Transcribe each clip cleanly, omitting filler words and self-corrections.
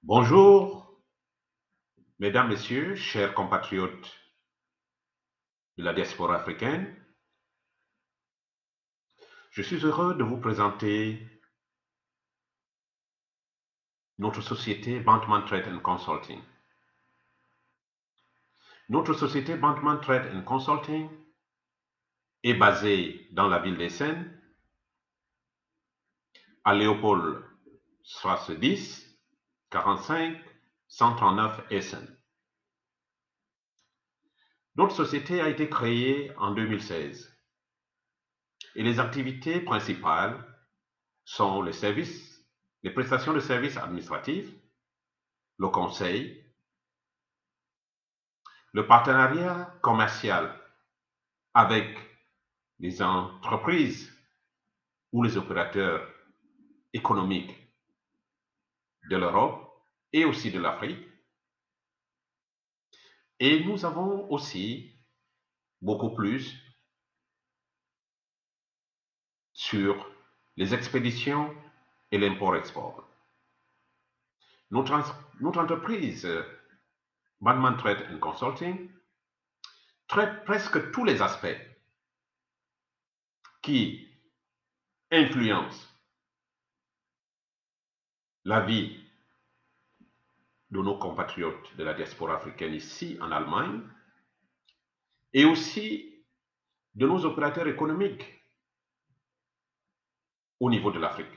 Bonjour, mesdames, messieurs, chers compatriotes de la diaspora africaine. Je suis heureux de vous présenter notre société Bantman Trade and Consulting. Notre société Bantman Trade and Consulting est basée dans la ville d'Essen, à Léopold Strasse 10, 45 139 Essen. Notre société a été créée en 2016 et les activités principales sont les prestations de services administratifs, le conseil, le partenariat commercial avec les entreprises ou les opérateurs économiques de l'Europe et aussi de l'Afrique. Et nous avons aussi beaucoup plus sur les expéditions et l'import-export. Notre entreprise Bantman Trade and Consulting traite presque tous les aspects qui influencent la vie de nos compatriotes de la diaspora africaine ici en Allemagne et aussi de nos opérateurs économiques au niveau de l'Afrique.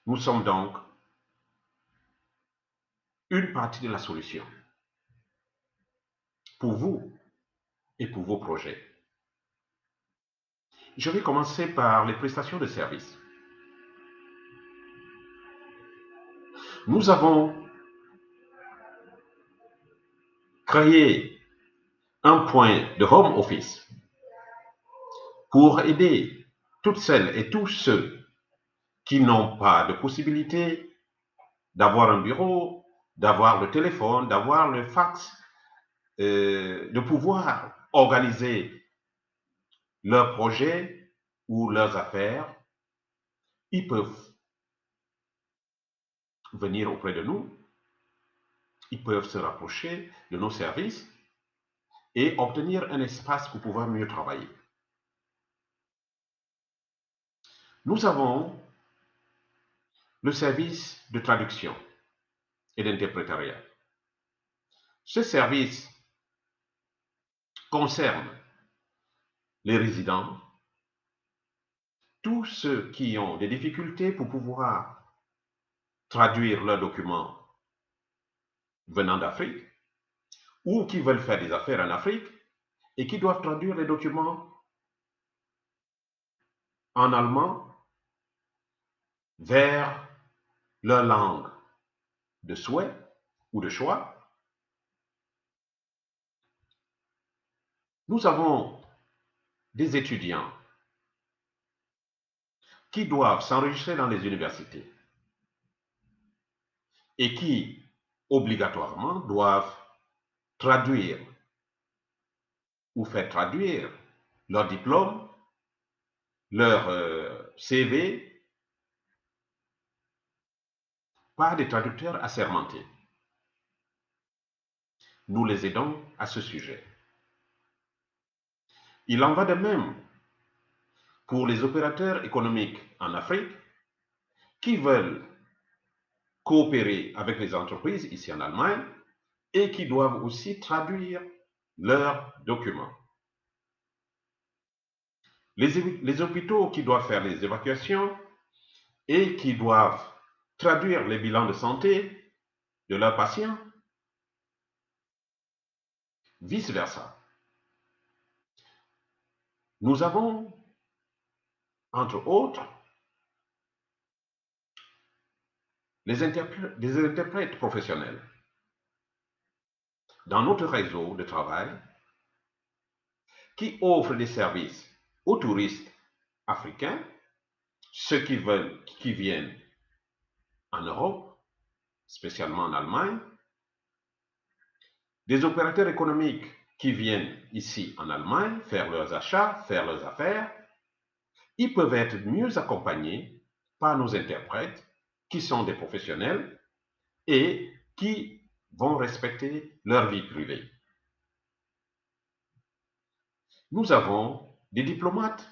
Nous sommes donc une partie de la solution pour vous et pour vos projets. Je vais commencer par les prestations de services. Nous avons créé un point de home office pour aider toutes celles et tous ceux qui n'ont pas de possibilité d'avoir un bureau, d'avoir le téléphone, d'avoir le fax, de pouvoir organiser leurs projets ou leurs affaires. Ils peuvent venir auprès de nous, ils peuvent se rapprocher de nos services et obtenir un espace pour pouvoir mieux travailler. Nous avons le service de traduction et d'interprétariat. Ce service concerne les résidents, tous ceux qui ont des difficultés pour pouvoir traduire leurs documents venant d'Afrique ou qui veulent faire des affaires en Afrique et qui doivent traduire les documents en allemand vers leur langue de souhait ou de choix. Nous avons des étudiants qui doivent s'enregistrer dans les universités et qui, obligatoirement, doivent traduire ou faire traduire leur diplôme, leur CV par des traducteurs assermentés. Nous les aidons à ce sujet. Il en va de même pour les opérateurs économiques en Afrique qui veulent coopérer avec les entreprises ici en Allemagne et qui doivent aussi traduire leurs documents. Les hôpitaux qui doivent faire les évacuations et qui doivent traduire les bilans de santé de leurs patients, vice-versa. Nous avons, entre autres, des interprètes professionnels dans notre réseau de travail qui offrent des services aux touristes africains, ceux qui viennent en Europe, spécialement en Allemagne, des opérateurs économiques qui viennent ici en Allemagne faire leurs achats, faire leurs affaires. Ils peuvent être mieux accompagnés par nos interprètes qui sont des professionnels et qui vont respecter leur vie privée. Nous avons des diplomates,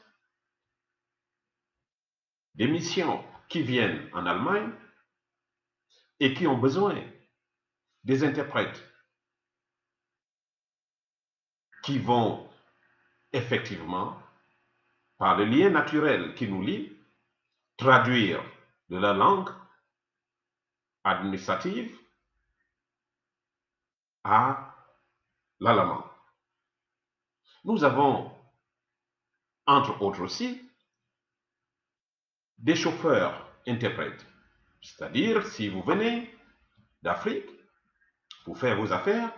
des missions qui viennent en Allemagne et qui ont besoin des interprètes qui vont effectivement, par le lien naturel qui nous lie, traduire de la langue administrative à l'allemand. Nous avons, entre autres aussi, des chauffeurs interprètes. C'est-à-dire, si vous venez d'Afrique pour faire vos affaires,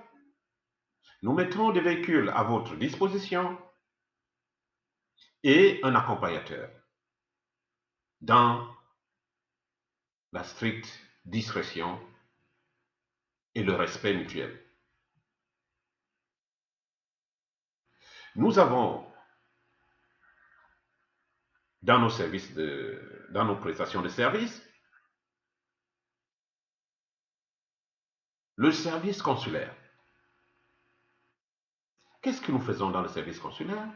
nous mettrons des véhicules à votre disposition et un accompagnateur dans la stricte discrétion et le respect mutuel. Nous avons dans nos prestations de services, le service consulaire. Qu'est-ce que nous faisons dans le service consulaire?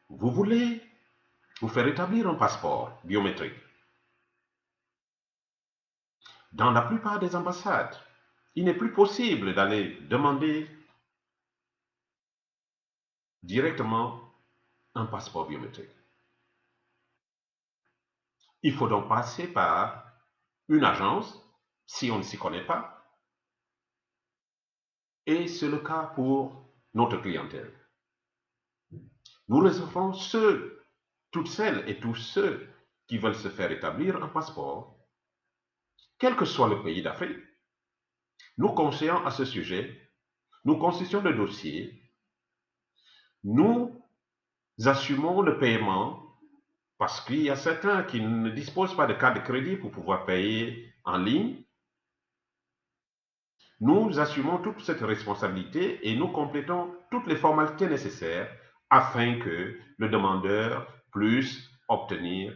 Vous voulez vous faire établir un passeport biométrique. Dans la plupart des ambassades, il n'est plus possible d'aller demander directement un passeport biométrique. Il faut donc passer par une agence, si on ne s'y connaît pas, et c'est le cas pour notre clientèle. Nous recevons toutes celles et tous ceux qui veulent se faire établir un passeport, quel que soit le pays d'Afrique. Nous conseillons à ce sujet, nous constituons le dossier, nous assumons le paiement parce qu'il y a certains qui ne disposent pas de carte de crédit pour pouvoir payer en ligne. Nous assumons toute cette responsabilité et nous complétons toutes les formalités nécessaires afin que le demandeur puisse obtenir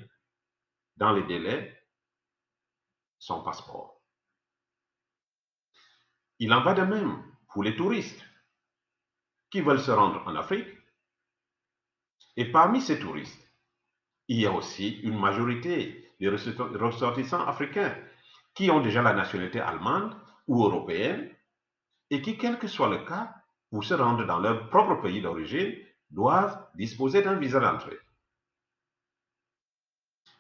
dans les délais son passeport. Il en va de même pour les touristes qui veulent se rendre en Afrique. Et parmi ces touristes, il y a aussi une majorité des ressortissants africains qui ont déjà la nationalité allemande ou européenne et qui, quel que soit le cas, pour se rendre dans leur propre pays d'origine, doivent disposer d'un visa d'entrée.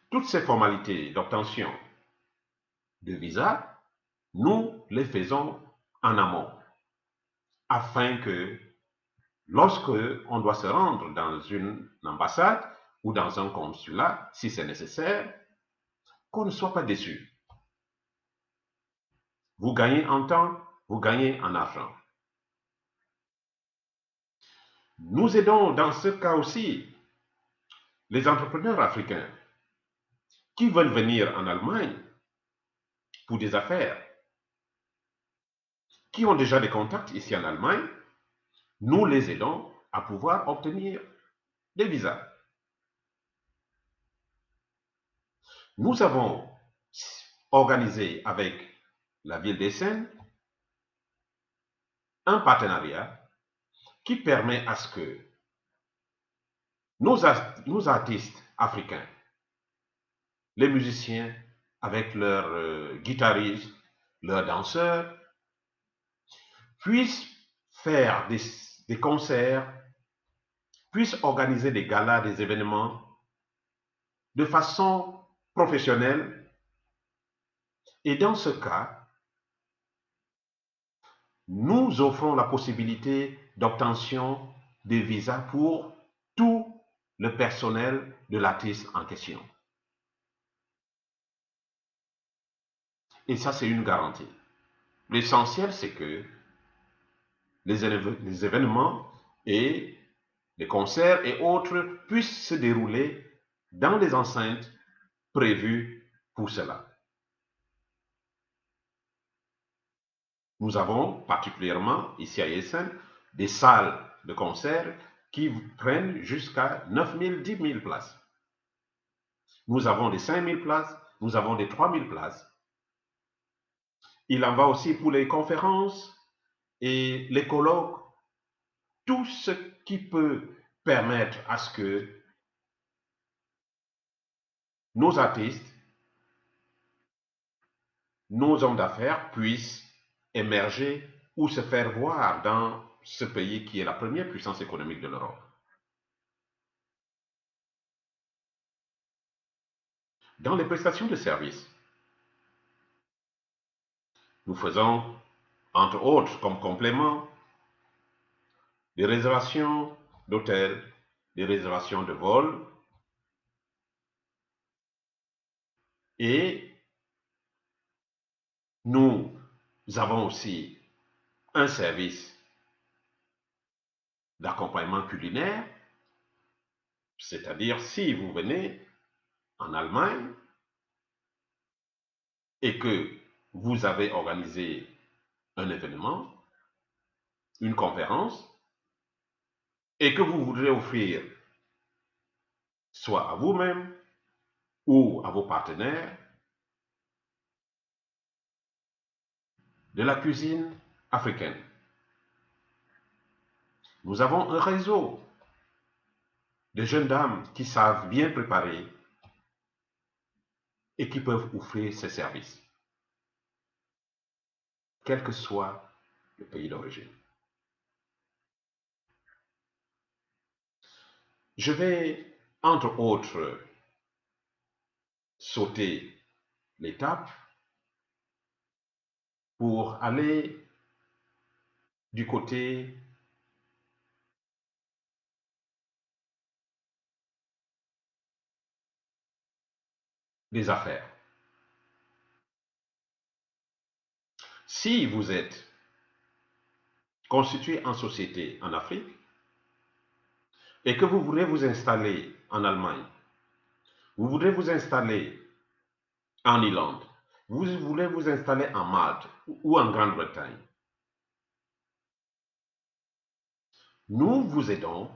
Toutes ces formalités d'obtention de visa, nous les faisons en amont, afin que lorsque on doit se rendre dans une ambassade ou dans un consulat, si c'est nécessaire, qu'on ne soit pas déçu. Vous gagnez en temps, vous gagnez en argent. Nous aidons dans ce cas aussi les entrepreneurs africains qui veulent venir en Allemagne pour des affaires, qui ont déjà des contacts ici en Allemagne. Nous les aidons à pouvoir obtenir des visas. Nous avons organisé avec la ville d'Essen un partenariat qui permet à ce que nos artistes africains, les musiciens avec leurs guitaristes, leurs danseurs, puissent faire des concerts, puissent organiser des galas, des événements de façon professionnelle. Et dans ce cas, nous offrons la possibilité d'obtention de visas pour tout le personnel de l'artiste en question. Et ça, c'est une garantie. L'essentiel, c'est que les événements et les concerts et autres puissent se dérouler dans les enceintes prévues pour cela. Nous avons particulièrement ici à Essen des salles de concert qui prennent jusqu'à 9 000, 10 000 places. Nous avons des 5000 places, nous avons des 3000 places. Il en va aussi pour les conférences et les colloques, tout ce qui peut permettre à ce que nos artistes, nos hommes d'affaires puissent émerger ou se faire voir dans ce pays qui est la première puissance économique de l'Europe. Dans les prestations de services, nous faisons, entre autres, comme complément, des réservations d'hôtels, des réservations de vols et nous avons aussi un service d'accompagnement culinaire, c'est-à-dire si vous venez en Allemagne et que vous avez organisé un événement, une conférence, et que vous voudrez offrir soit à vous-même ou à vos partenaires de la cuisine africaine. Nous avons un réseau de jeunes dames qui savent bien préparer et qui peuvent offrir ces services, quel que soit le pays d'origine. Je vais, entre autres, sauter l'étape pour aller du côté des affaires. Si vous êtes constitué en société en Afrique et que vous voulez vous installer en Allemagne, vous voulez vous installer en Irlande, vous voulez vous installer en Malte ou en Grande-Bretagne, nous vous aidons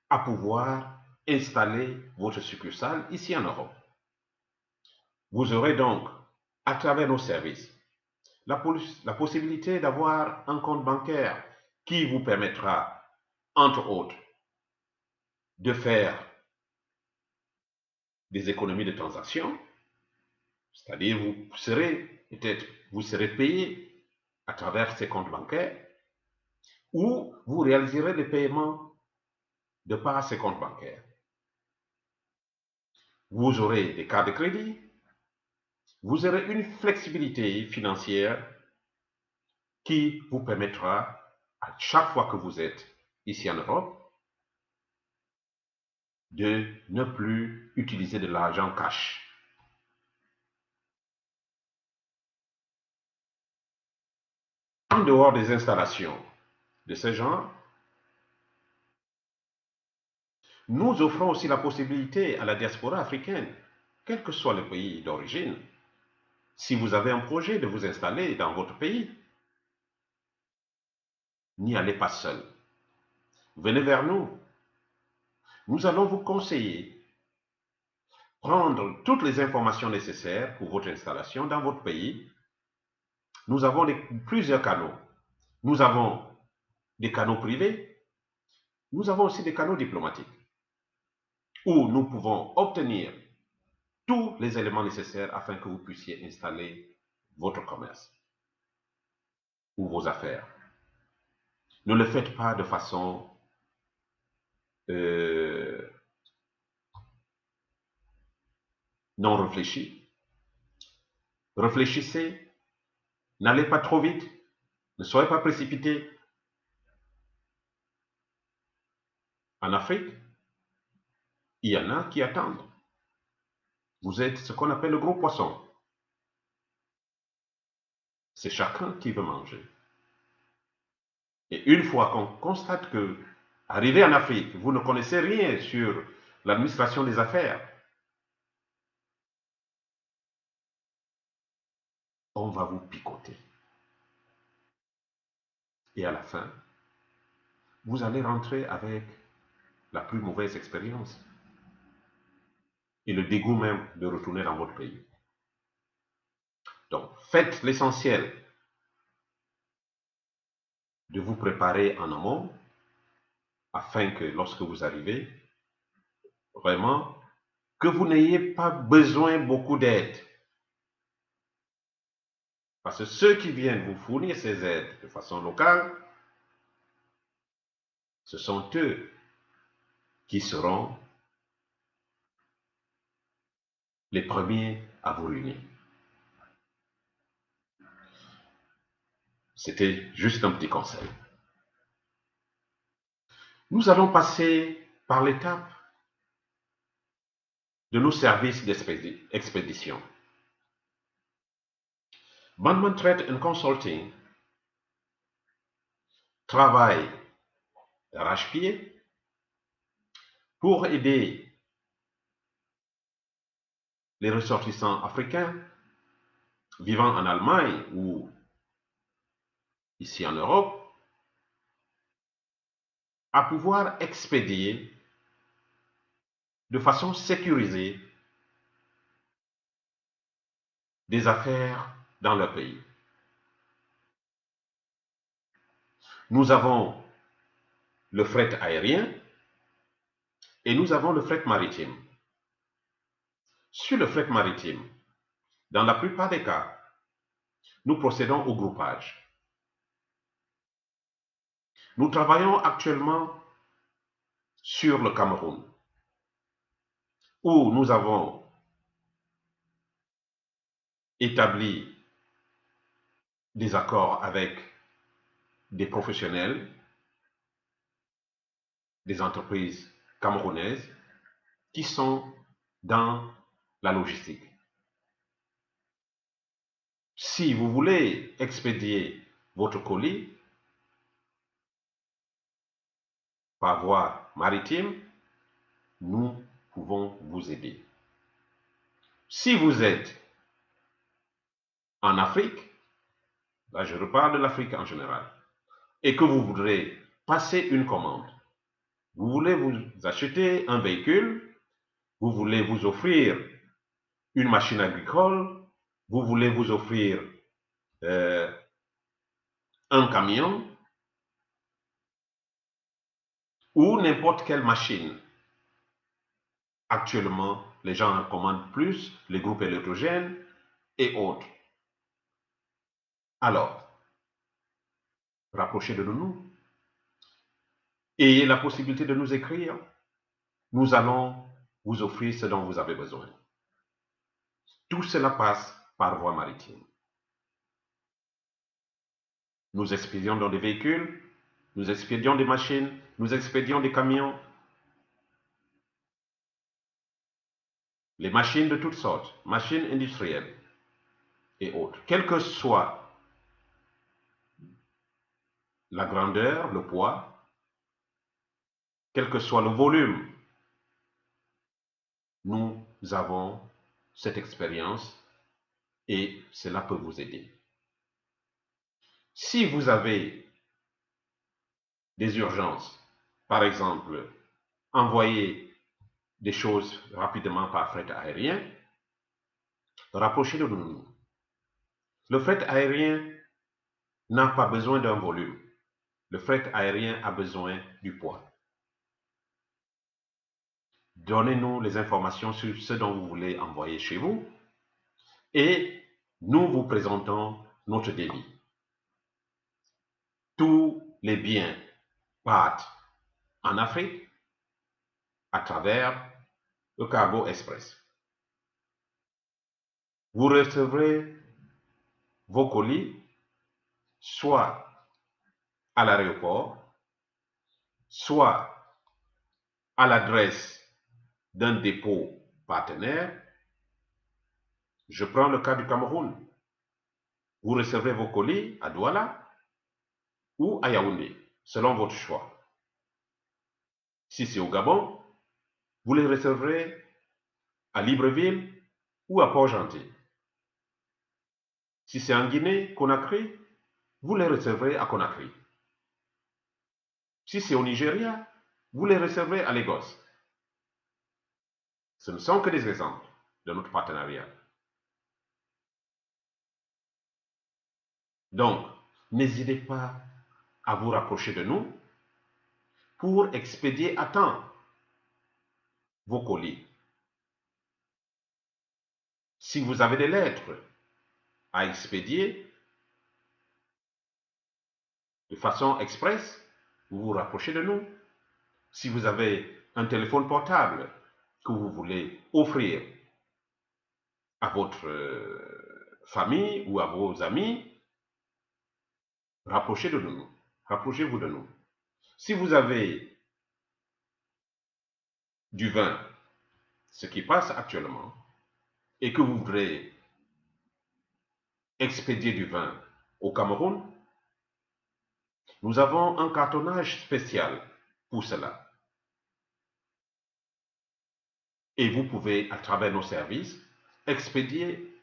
à pouvoir installer votre succursale ici en Europe. Vous aurez donc, à travers nos services, la possibilité d'avoir un compte bancaire qui vous permettra, entre autres, de faire des économies de transactions, c'est-à-dire vous serez payé à travers ces comptes bancaires, ou vous réaliserez des paiements de par ces comptes bancaires. Vous aurez des cartes de crédit, vous aurez une flexibilité financière qui vous permettra, à chaque fois que vous êtes ici en Europe, de ne plus utiliser de l'argent cash. En dehors des installations de ce genre, nous offrons aussi la possibilité à la diaspora africaine, quel que soit le pays d'origine, si vous avez un projet de vous installer dans votre pays, n'y allez pas seul. Venez vers nous. Nous allons vous conseiller, prendre toutes les informations nécessaires pour votre installation dans votre pays. Nous avons plusieurs canaux. Nous avons des canaux privés, nous avons aussi des canaux diplomatiques où nous pouvons obtenir tous les éléments nécessaires afin que vous puissiez installer votre commerce ou vos affaires. Ne le faites pas de façon non réfléchie. Réfléchissez, n'allez pas trop vite, ne soyez pas précipité. En Afrique, il y en a qui attendent. Vous êtes ce qu'on appelle le gros poisson. C'est chacun qui veut manger. Et une fois qu'on constate que, arrivé en Afrique, vous ne connaissez rien sur l'administration des affaires, on va vous picoter. Et à la fin, vous allez rentrer avec la plus mauvaise expérience. et le dégoût même de retourner dans votre pays. Donc, faites l'essentiel de vous préparer en amont afin que lorsque vous arrivez, vraiment, que vous n'ayez pas besoin beaucoup d'aide. Parce que ceux qui viennent vous fournir ces aides de façon locale, ce sont eux qui seront les premiers à vous ruiner. C'était juste un petit conseil. Nous allons passer par l'étape de nos services d'expédition. Bandman Trade and Consulting travaille d'arrache-pied pour aider les ressortissants africains vivant en Allemagne ou ici en Europe à pouvoir expédier de façon sécurisée des affaires dans leur pays. Nous avons le fret aérien et nous avons le fret maritime. Sur le fret maritime, dans la plupart des cas, nous procédons au groupage. Nous travaillons actuellement sur le Cameroun, où nous avons établi des accords avec des professionnels, des entreprises camerounaises qui sont dans la logistique. Si vous voulez expédier votre colis par voie maritime, nous pouvons vous aider. Si vous êtes en Afrique, là je reparle de l'Afrique en général, et que vous voudrez passer une commande, vous voulez vous acheter un véhicule, vous voulez vous offrir une machine agricole, vous voulez vous offrir un camion ou n'importe quelle machine. Actuellement, les gens en commandent plus, les groupes électrogènes et autres. Alors, rapprochez de nous. Ayez la possibilité de nous écrire. Nous allons vous offrir ce dont vous avez besoin. Tout cela passe par voie maritime. Nous expédions dans des véhicules, nous expédions des machines, nous expédions des camions, les machines de toutes sortes, machines industrielles et autres. Quelle que soit la grandeur, le poids, quel que soit le volume, nous avons cette expérience et cela peut vous aider. Si vous avez des urgences, par exemple, envoyer des choses rapidement par fret aérien, rapprochez-le de nous. Le fret aérien n'a pas besoin d'un volume. Le fret aérien a besoin du poids. Donnez-nous les informations sur ce dont vous voulez envoyer chez vous et nous vous présentons notre devis. Tous les biens partent en Afrique à travers le Cargo Express. Vous recevrez vos colis soit à l'aéroport, soit à l'adresse d'un dépôt partenaire. Je prends le cas du Cameroun. Vous recevrez vos colis à Douala ou à Yaoundé, selon votre choix. Si c'est au Gabon, vous les recevrez à Libreville ou à Port-Gentil. Si c'est en Guinée, Conakry, vous les recevrez à Conakry. Si c'est au Nigeria, vous les recevrez à Lagos. Ce ne sont que des exemples de notre partenariat. Donc, n'hésitez pas à vous rapprocher de nous pour expédier à temps vos colis. Si vous avez des lettres à expédier de façon express, vous vous rapprochez de nous. Si vous avez un téléphone portable que vous voulez offrir à votre famille ou à vos amis, rapprochez de nous. Rapprochez-vous de nous. Si vous avez du vin, ce qui passe actuellement, et que vous voudrez expédier du vin au Cameroun, nous avons un cartonnage spécial pour cela. Et vous pouvez, à travers nos services, expédier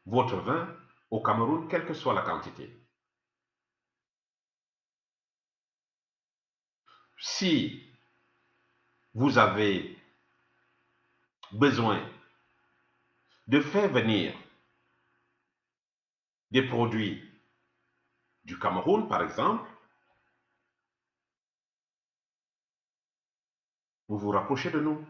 votre vin au Cameroun, quelle que soit la quantité. Si vous avez besoin de faire venir des produits du Cameroun, par exemple, vous vous rapprochez de nous.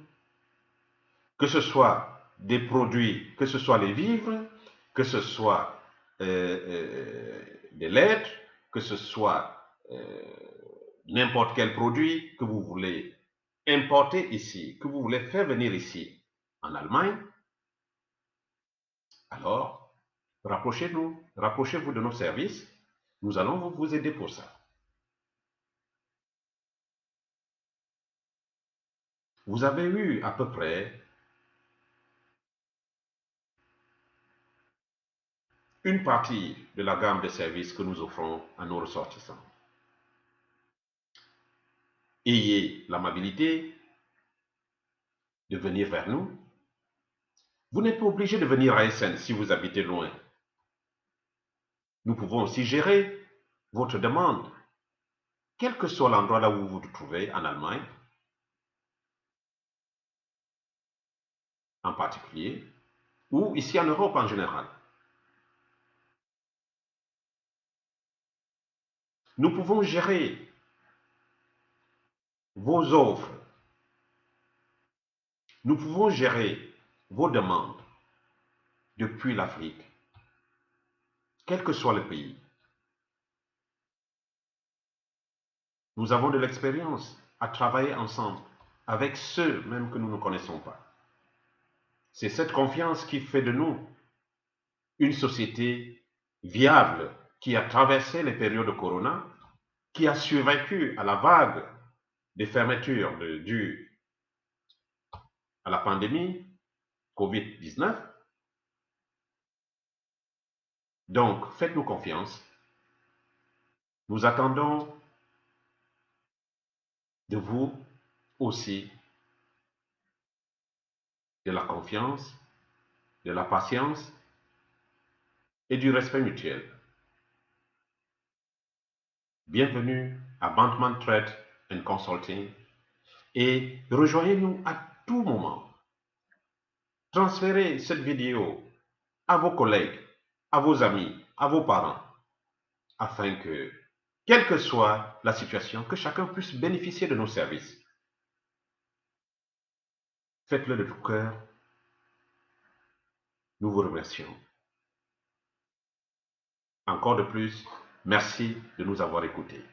Que ce soit des produits, que ce soit les vivres, que ce soit des lettres, que ce soit n'importe quel produit que vous voulez importer ici, que vous voulez faire venir ici en Allemagne, alors rapprochez-nous, rapprochez-vous de nos services, nous allons vous aider pour ça. Vous avez eu à peu près une partie de la gamme de services que nous offrons à nos ressortissants. Ayez l'amabilité de venir vers nous. Vous n'êtes pas obligé de venir à Essen si vous habitez loin. Nous pouvons aussi gérer votre demande, quel que soit l'endroit là où vous vous trouvez en Allemagne, en particulier, ou ici en Europe en général. Nous pouvons gérer vos offres. Nous pouvons gérer vos demandes depuis l'Afrique, quel que soit le pays. Nous avons de l'expérience à travailler ensemble avec ceux même que nous ne connaissons pas. C'est cette confiance qui fait de nous une société viable qui a traversé les périodes de Corona, qui a survécu à la vague des fermetures dues à la pandémie Covid-19. Donc, faites-nous confiance. Nous attendons de vous aussi de la confiance, de la patience et du respect mutuel. Bienvenue à Bantman Trade and Consulting et rejoignez-nous à tout moment. Transférez cette vidéo à vos collègues, à vos amis, à vos parents, afin que, quelle que soit la situation, que chacun puisse bénéficier de nos services. Faites-le de tout cœur. Nous vous remercions. Encore de plus, merci de nous avoir écoutés.